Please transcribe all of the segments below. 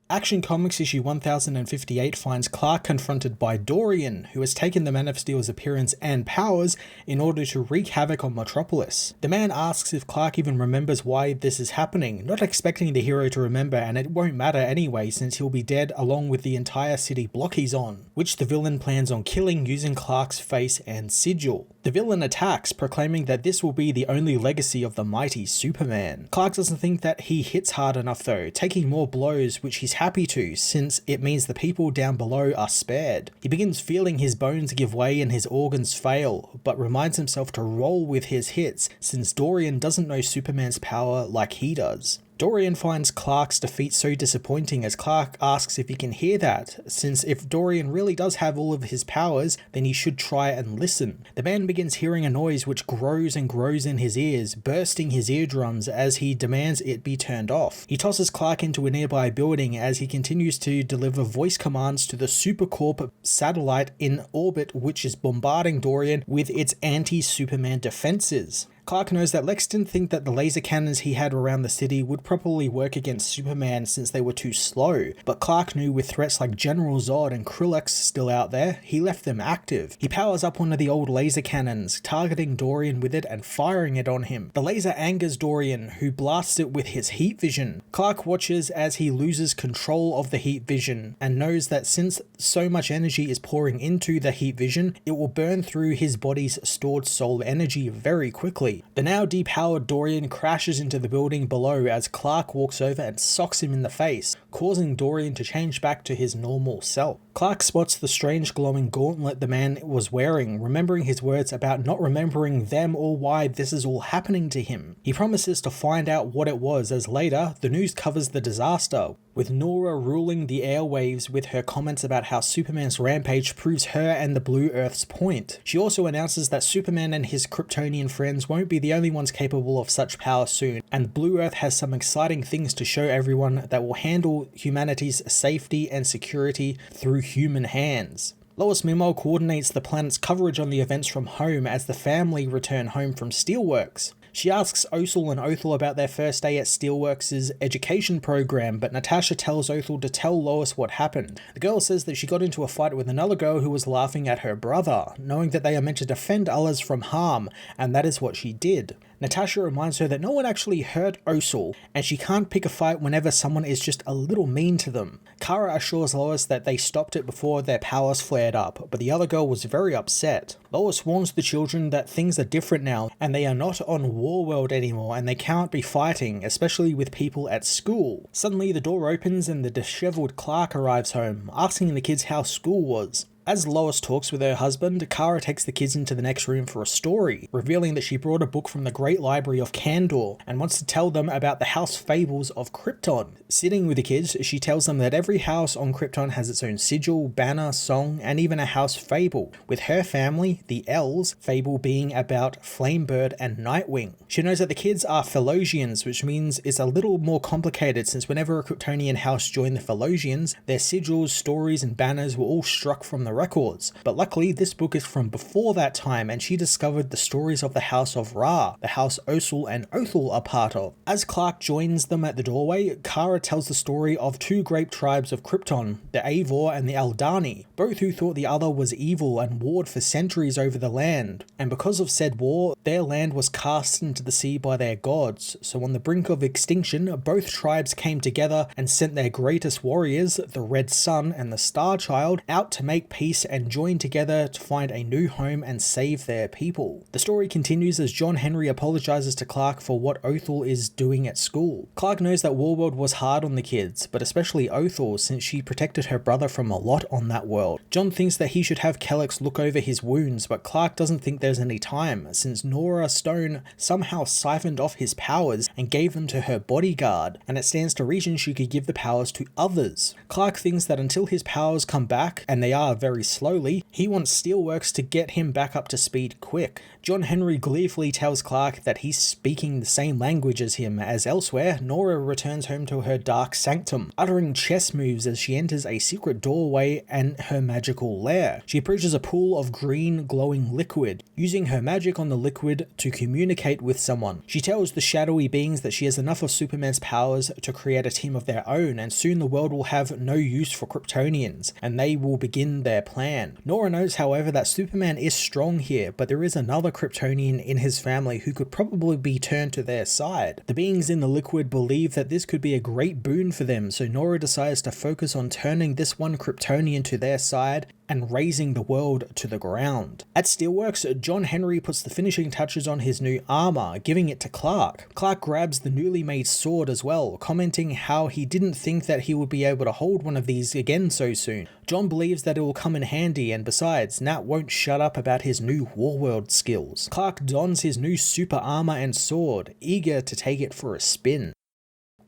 Action Comics issue 1058 finds Clark confronted by Dorian, who has taken the Man of Steel's appearance and powers in order to wreak havoc on Metropolis. The man asks if Clark even remembers why this is happening, not expecting the hero to remember, and it won't matter anyway since he'll be dead along with the entire city block he's on, which the villain plans on killing using Clark's face and sigil. The villain attacks, proclaiming that this will be the only legacy of the mighty Superman. Clark doesn't think that he hits hard enough though, taking more blows, which he's happy to, since it means the people down below are spared. He begins feeling his bones give way and his organs fail, but reminds himself to roll with his hits since Dorian doesn't know Superman's power like he does. Dorian finds Clark's defeat so disappointing as Clark asks if he can hear that, since if Dorian really does have all of his powers, then he should try and listen. The man begins hearing a noise which grows and grows in his ears, bursting his eardrums as he demands it be turned off. He tosses Clark into a nearby building as he continues to deliver voice commands to the Supercorp satellite in orbit, which is bombarding Dorian with its anti-Superman defenses. Clark knows that Lex didn't think that the laser cannons he had around the city would properly work against Superman since they were too slow, but Clark knew with threats like General Zod and Krillex still out there, he left them active. He powers up one of the old laser cannons, targeting Dorian with it and firing it on him. The laser angers Dorian, who blasts it with his heat vision. Clark watches as he loses control of the heat vision, and knows that since so much energy is pouring into the heat vision, it will burn through his body's stored soul energy very quickly. The now depowered Dorian crashes into the building below as Clark walks over and socks him in the face, causing Dorian to change back to his normal self. Clark spots the strange glowing gauntlet the man was wearing, remembering his words about not remembering them or why this is all happening to him. He promises to find out what it was, as later, the news covers the disaster, with Nora ruling the airwaves with her comments about how Superman's rampage proves her and the Blue Earth's point. She also announces that Superman and his Kryptonian friends won't be the only ones capable of such power soon, and Blue Earth has some exciting things to show everyone that will handle humanity's safety and security through human hands. Lois meanwhile coordinates the planet's coverage on the events from home as the family return home from Steelworks. She asks Othel and Othel about their first day at Steelworks' education program, but Natasha tells Othel to tell Lois what happened. The girl says that she got into a fight with another girl who was laughing at her brother, knowing that they are meant to defend others from harm, and that is what she did. Natasha reminds her that no one actually hurt Othel, and she can't pick a fight whenever someone is just a little mean to them. Kara assures Lois that they stopped it before their powers flared up, but the other girl was very upset. Lois warns the children that things are different now, and they are not on Warworld anymore, and they can't be fighting, especially with people at school. Suddenly the door opens and the disheveled Clark arrives home, asking the kids how school was. As Lois talks with her husband, Kara takes the kids into the next room for a story, revealing that she brought a book from the Great Library of Kandor and wants to tell them about the House Fables of Krypton. Sitting with the kids, she tells them that every house on Krypton has its own sigil, banner, song, and even a house fable, with her family, the L's, fable being about Flamebird and Nightwing. She knows that the kids are Felosians, which means it's a little more complicated since whenever a Kryptonian house joined the Felosians, their sigils, stories, and banners were all struck from the records. But luckily, this book is from before that time, and she discovered the stories of the House of Ra, the house Othel and Othel are part of. As Clark joins them at the doorway, Kara tells the story of two great tribes of Krypton, the Avor and the Aldani, both who thought the other was evil and warred for centuries over the land. And because of said war, their land was cast into the sea by their gods. So on the brink of extinction, both tribes came together and sent their greatest warriors, the Red Sun and the Star Child, out to make peace and join together to find a new home and save their people. The story continues as John Henry apologizes to Clark for what Othel is doing at school. Clark knows that Warworld was hard on the kids, but especially Othel since she protected her brother from a lot on that world. John thinks that he should have Kellex look over his wounds, but Clark doesn't think there's any time since Nora Stone somehow siphoned off his powers and gave them to her bodyguard, and it stands to reason she could give the powers to others. Clark thinks that until his powers come back, and they are very very slowly. He wants Steelworks to get him back up to speed quick. John Henry gleefully tells Clark that he's speaking the same language as him, as elsewhere, Nora returns home to her dark sanctum, uttering chess moves as she enters a secret doorway and her magical lair. She approaches a pool of green glowing liquid, using her magic on the liquid to communicate with someone. She tells the shadowy beings that she has enough of Superman's powers to create a team of their own, and soon the world will have no use for Kryptonians, and they will begin their plan. Nora knows, however, that Superman is strong here, but there is another Kryptonian in his family who could probably be turned to their side. The beings in the liquid believe that this could be a great boon for them, so Nora decides to focus on turning this one Kryptonian to their side and razing the world to the ground. At Steelworks, John Henry puts the finishing touches on his new armor, giving it to Clark. Clark grabs the newly made sword as well, commenting how he didn't think that he would be able to hold one of these again so soon. John believes that it will come in handy, and besides, Nat won't shut up about his new Warworld skills. Clark dons his new super armor and sword, eager to take it for a spin.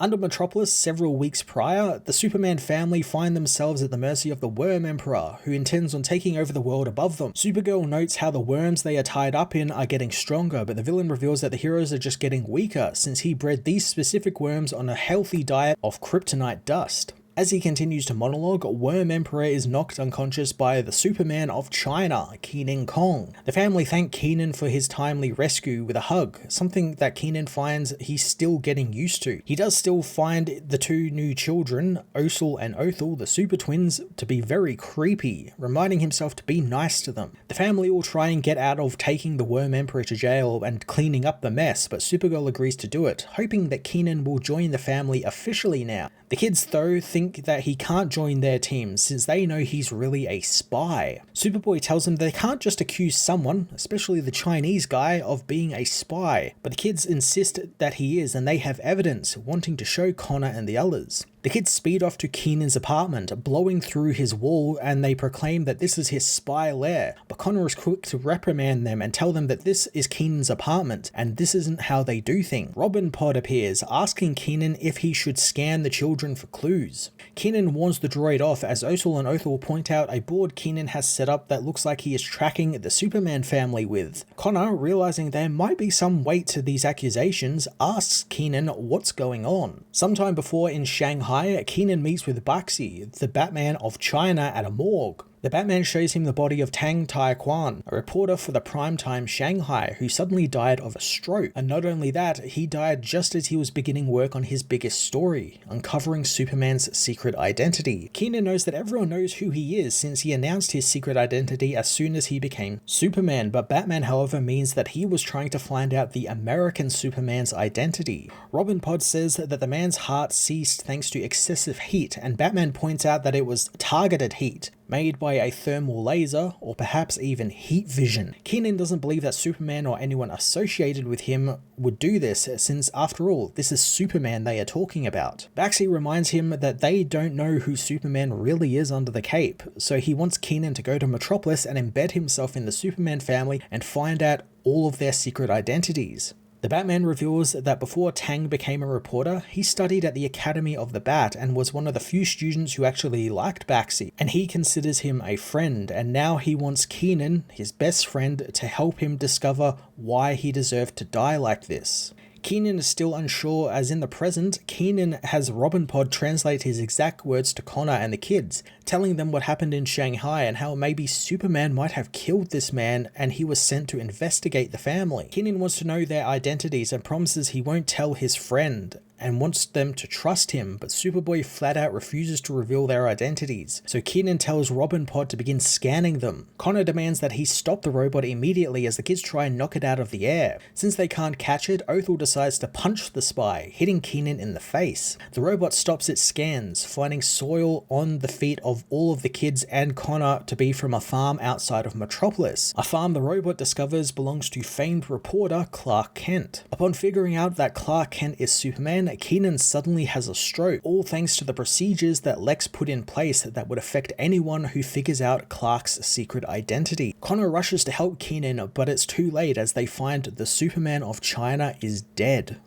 Under Metropolis, several weeks prior, the Superman family find themselves at the mercy of the Worm Emperor, who intends on taking over the world above them. Supergirl notes how the worms they are tied up in are getting stronger, but the villain reveals that the heroes are just getting weaker, since he bred these specific worms on a healthy diet of kryptonite dust. As he continues to monologue, Worm Emperor is knocked unconscious by the Superman of China, Kenan Kong. The family thank Kenan for his timely rescue with a hug, something that Kenan finds he's still getting used to. He does still find the two new children, Osel and Othel, the super twins, to be very creepy, reminding himself to be nice to them. The family will try and get out of taking the Worm Emperor to jail and cleaning up the mess, but Supergirl agrees to do it, hoping that Kenan will join the family officially now. The kids, though, think that he can't join their team since they know he's really a spy. Superboy tells them they can't just accuse someone, especially the Chinese guy, of being a spy, but the kids insist that he is, and they have evidence, wanting to show Connor and the others. The kids speed off to Kenan's apartment, blowing through his wall, and they proclaim that this is his spy lair, but Connor is quick to reprimand them and tell them that this is Kenan's apartment, and this isn't how they do things. Robin Pod appears, asking Kenan if he should scan the children for clues. Kenan warns the droid off as Osel and Othel point out a board Kenan has set up that looks like he is tracking the Superman family with. Connor, realizing there might be some weight to these accusations, asks Kenan what's going on. Sometime before in Shanghai, Kenan meets with Baxi, the Batman of China, at a morgue. The Batman shows him the body of Tang Tai-Kwan, a reporter for the primetime Shanghai, who suddenly died of a stroke. And not only that, he died just as he was beginning work on his biggest story, uncovering Superman's secret identity. Kenan knows that everyone knows who he is since he announced his secret identity as soon as he became Superman, but Batman, however, means that he was trying to find out the American Superman's identity. Robin Pod says that the man's heart ceased thanks to excessive heat, and Batman points out that it was targeted heat, made by a thermal laser, or perhaps even heat vision. Kenan doesn't believe that Superman or anyone associated with him would do this, since after all, this is Superman they are talking about. Baxi reminds him that they don't know who Superman really is under the cape, so he wants Kenan to go to Metropolis and embed himself in the Superman family and find out all of their secret identities. The Batman reveals that before Tang became a reporter, he studied at the Academy of the Bat and was one of the few students who actually liked Baxi, and he considers him a friend, and now he wants Kenan, his best friend, to help him discover why he deserved to die like this. Kenan is still unsure, as in the present, Kenan has Robin Pod translate his exact words to Connor and the kids, telling them what happened in Shanghai and how maybe Superman might have killed this man and he was sent to investigate the family. Kenan wants to know their identities and promises he won't tell his friend, and wants them to trust him, but Superboy flat out refuses to reveal their identities, so Kenan tells Robin Pod to begin scanning them. Connor demands that he stop the robot immediately as the kids try and knock it out of the air. Since they can't catch it, Othel decides to punch the spy, hitting Kenan in the face. The robot stops its scans, finding soil on the feet of all of the kids and Connor to be from a farm outside of Metropolis, a farm the robot discovers belongs to famed reporter Clark Kent. Upon figuring out that Clark Kent is Superman, Kenan suddenly has a stroke, all thanks to the procedures that Lex put in place that would affect anyone who figures out Clark's secret identity. Connor rushes to help Kenan, but it's too late as they find the Superman of China is dead.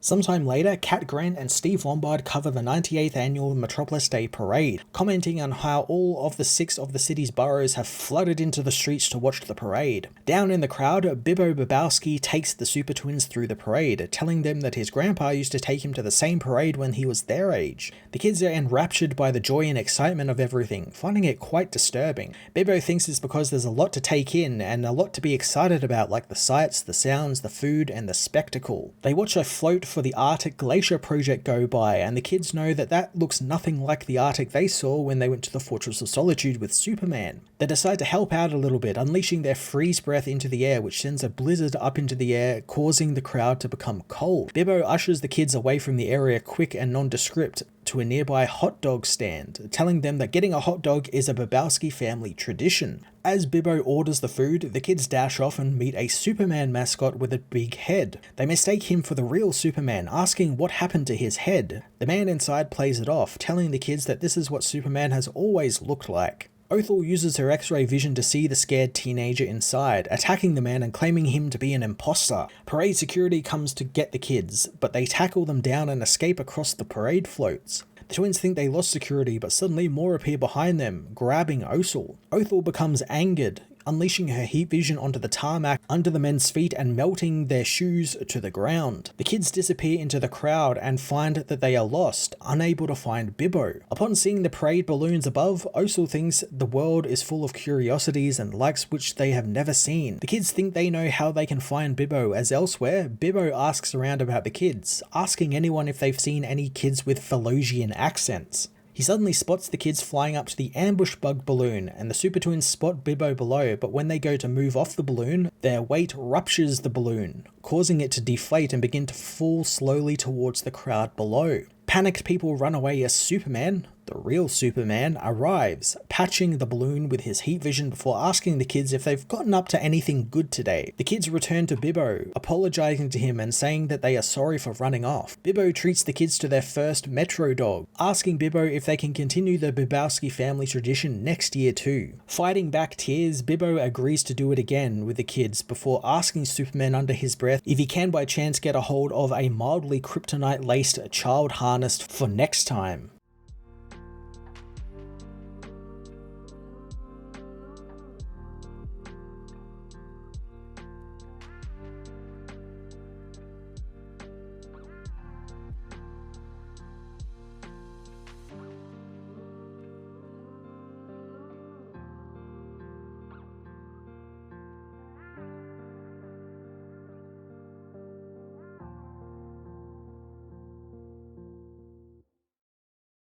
Sometime later, Cat Grant and Steve Lombard cover the 98th annual Metropolis Day Parade, commenting on how all of the 6 of the city's boroughs have flooded into the streets to watch the parade. Down in the crowd, Bibbo Bobowski takes the Super Twins through the parade, telling them that his grandpa used to take him to the same parade when he was their age. The kids are enraptured by the joy and excitement of everything, finding it quite disturbing. Bibbo thinks it's because there's a lot to take in and a lot to be excited about, like the sights, the sounds, the food, and the spectacle. They watch a float for the Arctic Glacier project go by, and the kids know that that looks nothing like the Arctic they saw when they went to the Fortress of Solitude with Superman. They decide to help out a little bit, unleashing their freeze breath into the air, which sends a blizzard up into the air, causing the crowd to become cold. Bibbo ushers the kids away from the area quick and nondescript to a nearby hot dog stand, telling them that getting a hot dog is a Bobowski family tradition. As Bibbo orders the food, the kids dash off and meet a Superman mascot with a big head. They mistake him for the real Superman, asking what happened to his head. The man inside plays it off, telling the kids that this is what Superman has always looked like. Othel uses her X-ray vision to see the scared teenager inside, attacking the man and claiming him to be an imposter. Parade security comes to get the kids, but they tackle them down and escape across the parade floats. The twins think they lost security, but suddenly more appear behind them, grabbing Othel. Othel becomes angered, unleashing her heat vision onto the tarmac under the men's feet and melting their shoes to the ground. The kids disappear into the crowd and find that they are lost, unable to find Bibbo. Upon seeing the parade balloons above, Othel thinks the world is full of curiosities and likes which they have never seen. The kids think they know how they can find Bibbo, as elsewhere, Bibbo asks around about the kids, asking anyone if they've seen any kids with Philosian accents. He suddenly spots the kids flying up to the ambush bug balloon, and the Super Twins spot Bibbo below, but when they go to move off the balloon, their weight ruptures the balloon, causing it to deflate and begin to fall slowly towards the crowd below. Panicked people run away as Superman, the real Superman, arrives, patching the balloon with his heat vision before asking the kids if they've gotten up to anything good today. The kids return to Bibbo, apologizing to him and saying that they are sorry for running off. Bibbo treats the kids to their first Metro dog, asking Bibbo if they can continue the Bobowski family tradition next year too. Fighting back tears, Bibbo agrees to do it again with the kids before asking Superman under his breath if he can by chance get a hold of a mildly kryptonite-laced child harness for next time.